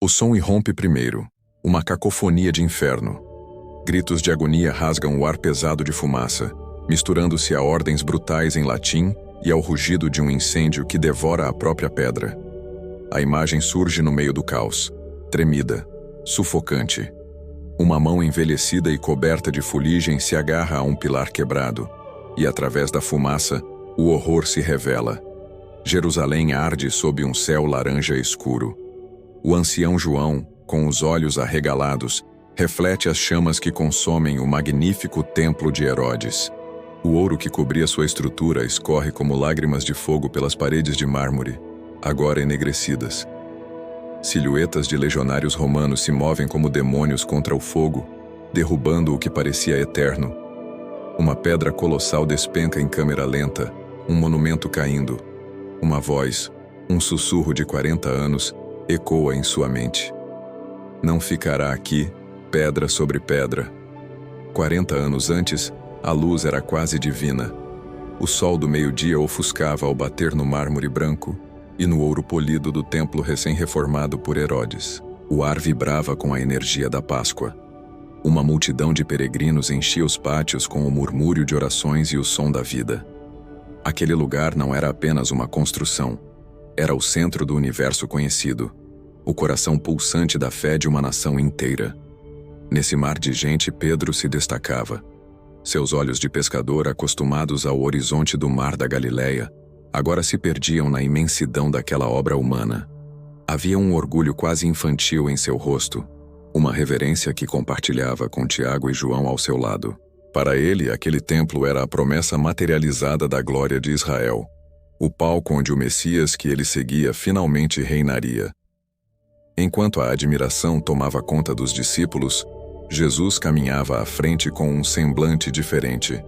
O som irrompe primeiro, uma cacofonia de inferno. Gritos de agonia rasgam o ar pesado de fumaça, misturando-se a ordens brutais em latim e ao rugido de um incêndio que devora a própria pedra. A imagem surge no meio do caos, tremida, sufocante. Uma mão envelhecida e coberta de fuligem se agarra a um pilar quebrado, e através da fumaça, o horror se revela. Jerusalém arde sob um céu laranja escuro. O ancião João, com os olhos arregalados, reflete as chamas que consomem o magnífico templo de Herodes. O ouro que cobria sua estrutura escorre como lágrimas de fogo pelas paredes de mármore, agora enegrecidas. Silhuetas de legionários romanos se movem como demônios contra o fogo, derrubando o que parecia eterno. Uma pedra colossal despenca em câmera lenta, um monumento caindo. Uma voz, um sussurro de 40 anos, ecoa em sua mente. Não ficará aqui, pedra sobre pedra. 40 anos antes, a luz era quase divina. O sol do meio-dia ofuscava ao bater no mármore branco e no ouro polido do templo recém-reformado por Herodes. O ar vibrava com a energia da Páscoa. Uma multidão de peregrinos enchia os pátios com o murmúrio de orações e o som da vida. Aquele lugar não era apenas uma construção. Era o centro do universo conhecido, o coração pulsante da fé de uma nação inteira. Nesse mar de gente, Pedro se destacava. Seus olhos de pescador, acostumados ao horizonte do mar da Galileia, agora se perdiam na imensidão daquela obra humana. Havia um orgulho quase infantil em seu rosto, uma reverência que compartilhava com Tiago e João ao seu lado. Para ele, aquele templo era a promessa materializada da glória de Israel, o palco onde o Messias que ele seguia finalmente reinaria. Enquanto a admiração tomava conta dos discípulos, Jesus caminhava à frente com um semblante diferente.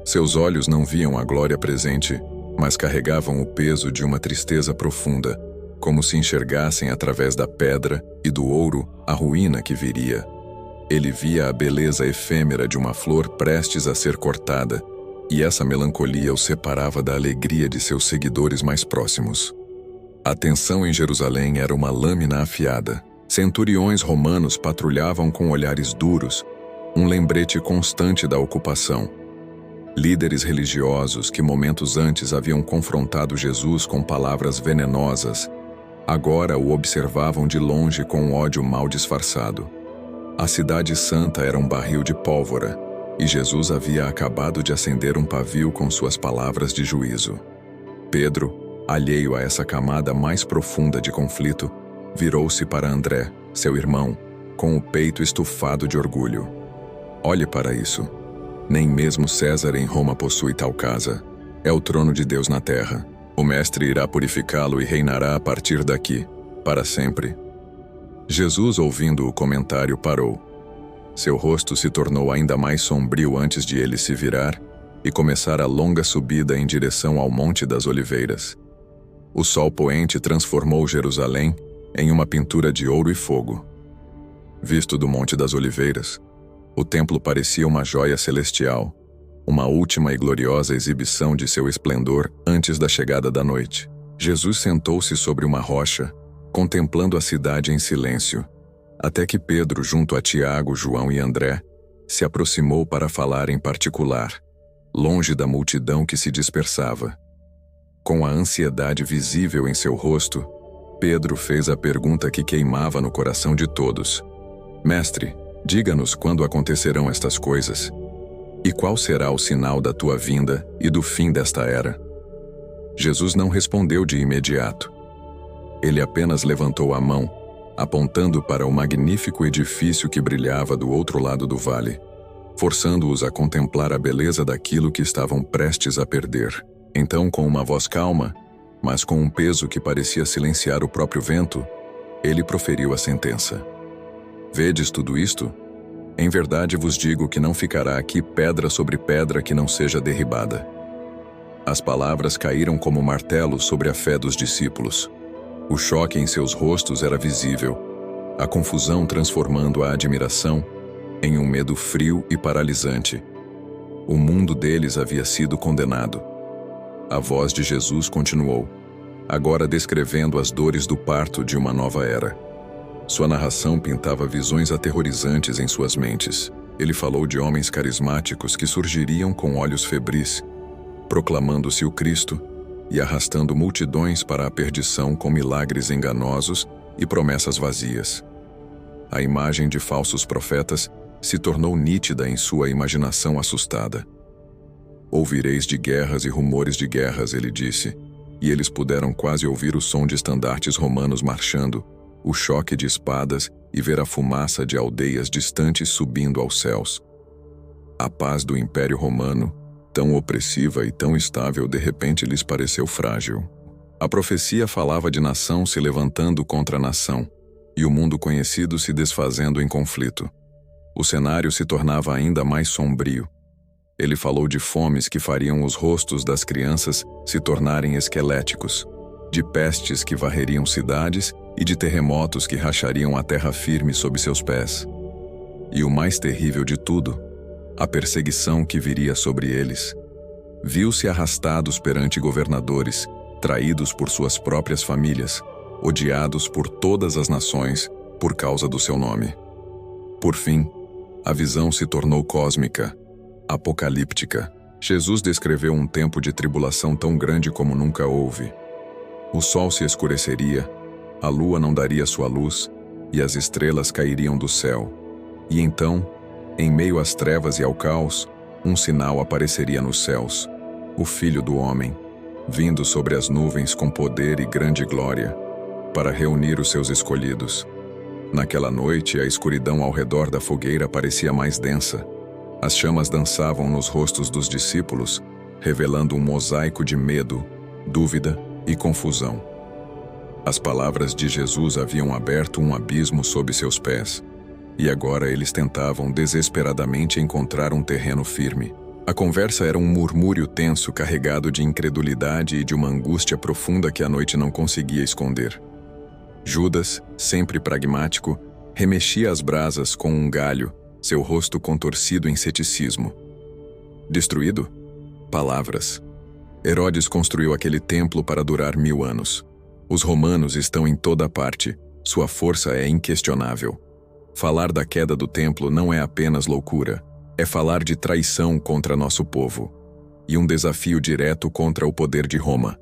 Seus olhos não viam a glória presente, mas carregavam o peso de uma tristeza profunda, como se enxergassem através da pedra e do ouro a ruína que viria. Ele via a beleza efêmera de uma flor prestes a ser cortada, e essa melancolia o separava da alegria de seus seguidores mais próximos. A tensão em Jerusalém era uma lâmina afiada. Centuriões romanos patrulhavam com olhares duros, um lembrete constante da ocupação. Líderes religiosos que momentos antes haviam confrontado Jesus com palavras venenosas, agora o observavam de longe com um ódio mal disfarçado. A cidade santa era um barril de pólvora, e Jesus havia acabado de acender um pavio com suas palavras de juízo. Pedro, alheio a essa camada mais profunda de conflito, virou-se para André, seu irmão, com o peito estufado de orgulho. Olhe para isso. Nem mesmo César em Roma possui tal casa. É o trono de Deus na terra. O Mestre irá purificá-lo e reinará a partir daqui, para sempre. Jesus, ouvindo o comentário, parou. Seu rosto se tornou ainda mais sombrio antes de ele se virar e começar a longa subida em direção ao Monte das Oliveiras. O sol poente transformou Jerusalém em uma pintura de ouro e fogo. Visto do Monte das Oliveiras, o templo parecia uma joia celestial, uma última e gloriosa exibição de seu esplendor antes da chegada da noite. Jesus sentou-se sobre uma rocha, contemplando a cidade em silêncio, até que Pedro, junto a Tiago, João e André, se aproximou para falar em particular, longe da multidão que se dispersava. Com a ansiedade visível em seu rosto, Pedro fez a pergunta que queimava no coração de todos. Mestre, diga-nos quando acontecerão estas coisas. E qual será o sinal da tua vinda e do fim desta era? Jesus não respondeu de imediato. Ele apenas levantou a mão, apontando para o magnífico edifício que brilhava do outro lado do vale, forçando-os a contemplar a beleza daquilo que estavam prestes a perder. Então, com uma voz calma, mas com um peso que parecia silenciar o próprio vento, ele proferiu a sentença. Vedes tudo isto? Em verdade vos digo que não ficará aqui pedra sobre pedra que não seja derribada. As palavras caíram como martelo sobre a fé dos discípulos. O choque em seus rostos era visível, a confusão transformando a admiração em um medo frio e paralisante. O mundo deles havia sido condenado. A voz de Jesus continuou, agora descrevendo as dores do parto de uma nova era. Sua narração pintava visões aterrorizantes em suas mentes. Ele falou de homens carismáticos que surgiriam com olhos febris, proclamando-se o Cristo e arrastando multidões para a perdição com milagres enganosos e promessas vazias. A imagem de falsos profetas se tornou nítida em sua imaginação assustada. Ouvireis de guerras e rumores de guerras, ele disse, e eles puderam quase ouvir o som de estandartes romanos marchando, o choque de espadas e ver a fumaça de aldeias distantes subindo aos céus. A paz do Império Romano, tão opressiva e tão estável, de repente lhes pareceu frágil. A profecia falava de nação se levantando contra nação, e o mundo conhecido se desfazendo em conflito. O cenário se tornava ainda mais sombrio. Ele falou de fomes que fariam os rostos das crianças se tornarem esqueléticos, de pestes que varreriam cidades e de terremotos que rachariam a terra firme sob seus pés. E o mais terrível de tudo, a perseguição que viria sobre eles. Viu-se arrastados perante governadores, traídos por suas próprias famílias, odiados por todas as nações por causa do seu nome. Por fim, a visão se tornou cósmica, apocalíptica. Jesus descreveu um tempo de tribulação tão grande como nunca houve. O sol se escureceria, a lua não daria sua luz, e as estrelas cairiam do céu. E então, em meio às trevas e ao caos, um sinal apareceria nos céus, o Filho do Homem, vindo sobre as nuvens com poder e grande glória, para reunir os seus escolhidos. Naquela noite, a escuridão ao redor da fogueira parecia mais densa. As chamas dançavam nos rostos dos discípulos, revelando um mosaico de medo, dúvida e confusão. As palavras de Jesus haviam aberto um abismo sob seus pés, e agora eles tentavam desesperadamente encontrar um terreno firme. A conversa era um murmúrio tenso carregado de incredulidade e de uma angústia profunda que a noite não conseguia esconder. Judas, sempre pragmático, remexia as brasas com um galho, seu rosto contorcido em ceticismo. Destruído? Palavras. Herodes construiu aquele templo para durar 1000 anos. Os romanos estão em toda parte, sua força é inquestionável. Falar da queda do templo não é apenas loucura, é falar de traição contra nosso povo, e um desafio direto contra o poder de Roma.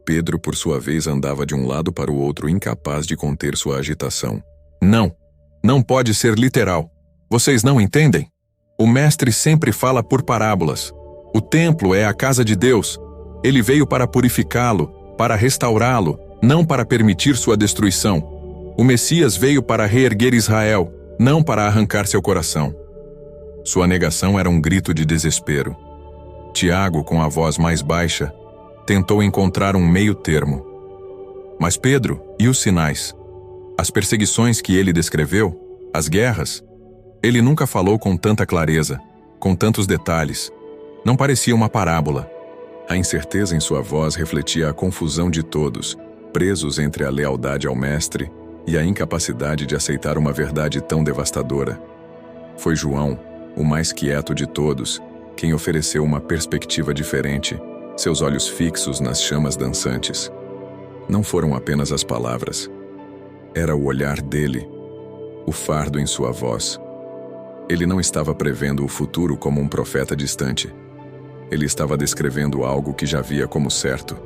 Pedro, por sua vez, andava de um lado para o outro, incapaz de conter sua agitação. Não pode ser literal. Vocês não entendem? O mestre sempre fala por parábolas. O templo é a casa de Deus. Ele veio para purificá-lo, para restaurá-lo, não para permitir sua destruição. O Messias veio para reerguer Israel, não para arrancar seu coração. Sua negação era um grito de desespero. Tiago, com a voz mais baixa, tentou encontrar um meio termo. Mas Pedro, e os sinais? As perseguições que ele descreveu? As guerras? Ele nunca falou com tanta clareza, com tantos detalhes. Não parecia uma parábola. A incerteza em sua voz refletia a confusão de todos, presos entre a lealdade ao mestre e a incapacidade de aceitar uma verdade tão devastadora. Foi João, o mais quieto de todos, quem ofereceu uma perspectiva diferente, seus olhos fixos nas chamas dançantes. Não foram apenas as palavras. Era o olhar dele, o fardo em sua voz. Ele não estava prevendo o futuro como um profeta distante. Ele estava descrevendo algo que já via como certo.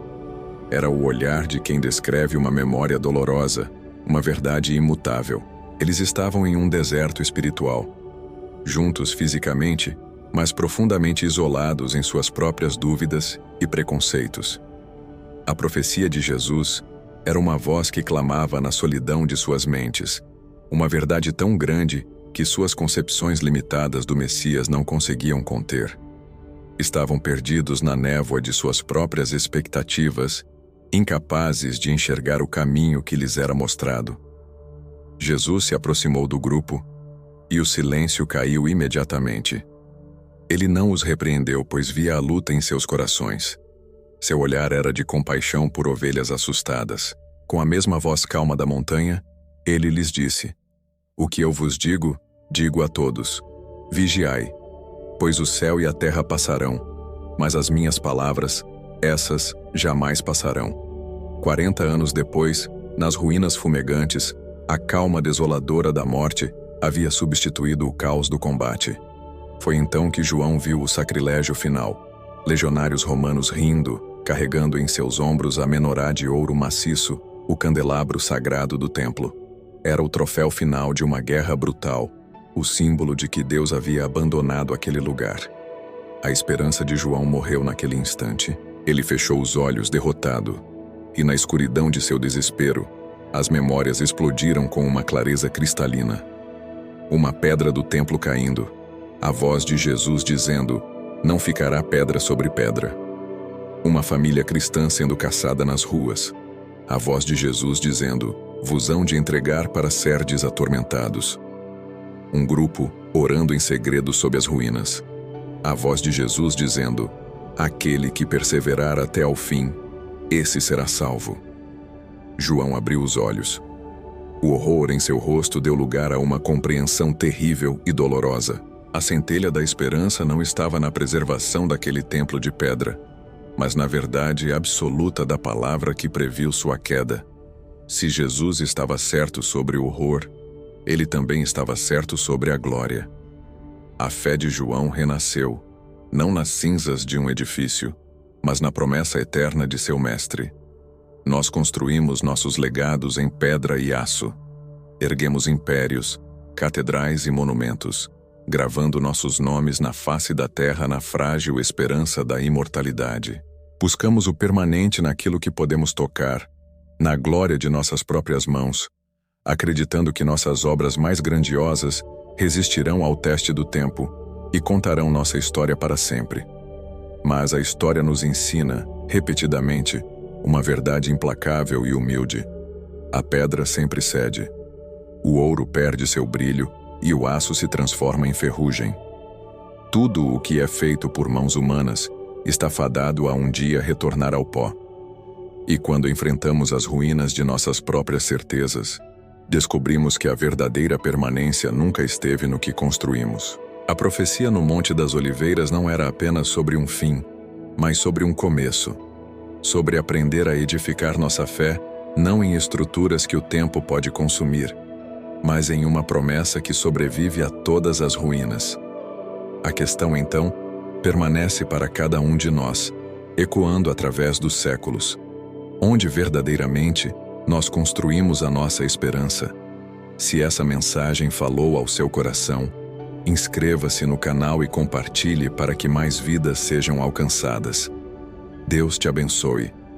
Era o olhar de quem descreve uma memória dolorosa, uma verdade imutável. Eles estavam em um deserto espiritual, juntos fisicamente, mas profundamente isolados em suas próprias dúvidas e preconceitos. A profecia de Jesus era uma voz que clamava na solidão de suas mentes, uma verdade tão grande que suas concepções limitadas do Messias não conseguiam conter. Estavam perdidos na névoa de suas próprias expectativas, incapazes de enxergar o caminho que lhes era mostrado. Jesus se aproximou do grupo, e o silêncio caiu imediatamente. Ele não os repreendeu, pois via a luta em seus corações. Seu olhar era de compaixão por ovelhas assustadas. Com a mesma voz calma da montanha, ele lhes disse: "O que eu vos digo, digo a todos: vigiai, pois o céu e a terra passarão, mas as minhas palavras, essas jamais passarão." 40 anos depois, nas ruínas fumegantes, A calma desoladora da morte havia substituído o caos do combate. Foi então que João viu o sacrilégio final. Legionários romanos rindo, carregando em seus ombros a menorá de ouro maciço, o candelabro sagrado do templo. Era o troféu final de uma guerra brutal, o símbolo de que Deus havia abandonado aquele lugar. A esperança de João morreu naquele instante. Ele fechou os olhos derrotado, e na escuridão de seu desespero, as memórias explodiram com uma clareza cristalina. Uma pedra do templo caindo, a voz de Jesus dizendo: "Não ficará pedra sobre pedra." Uma família cristã sendo caçada nas ruas, a voz de Jesus dizendo: "Vos hão de entregar para serdes atormentados." Um grupo orando em segredo sob as ruínas, a voz de Jesus dizendo: "Aquele que perseverar até ao fim, esse será salvo." João abriu os olhos. O horror em seu rosto deu lugar a uma compreensão terrível e dolorosa. A centelha da esperança não estava na preservação daquele templo de pedra, mas na verdade absoluta da palavra que previu sua queda. Se Jesus estava certo sobre o horror, ele também estava certo sobre a glória. A fé de João renasceu, não nas cinzas de um edifício, mas na promessa eterna de seu mestre. Nós construímos nossos legados em pedra e aço. Erguemos impérios, catedrais e monumentos, gravando nossos nomes na face da terra na frágil esperança da imortalidade. Buscamos o permanente naquilo que podemos tocar, na glória de nossas próprias mãos, acreditando que nossas obras mais grandiosas resistirão ao teste do tempo e contarão nossa história para sempre. Mas a história nos ensina, repetidamente, uma verdade implacável e humilde. A pedra sempre cede. O ouro perde seu brilho e o aço se transforma em ferrugem. Tudo o que é feito por mãos humanas está fadado a um dia retornar ao pó. E quando enfrentamos as ruínas de nossas próprias certezas, descobrimos que a verdadeira permanência nunca esteve no que construímos. A profecia no Monte das Oliveiras não era apenas sobre um fim, mas sobre um começo. Sobre aprender a edificar nossa fé, não em estruturas que o tempo pode consumir, mas em uma promessa que sobrevive a todas as ruínas. A questão, então, permanece para cada um de nós, ecoando através dos séculos. Onde verdadeiramente nós construímos a nossa esperança? Se essa mensagem falou ao seu coração, inscreva-se no canal e compartilhe para que mais vidas sejam alcançadas. Deus te abençoe.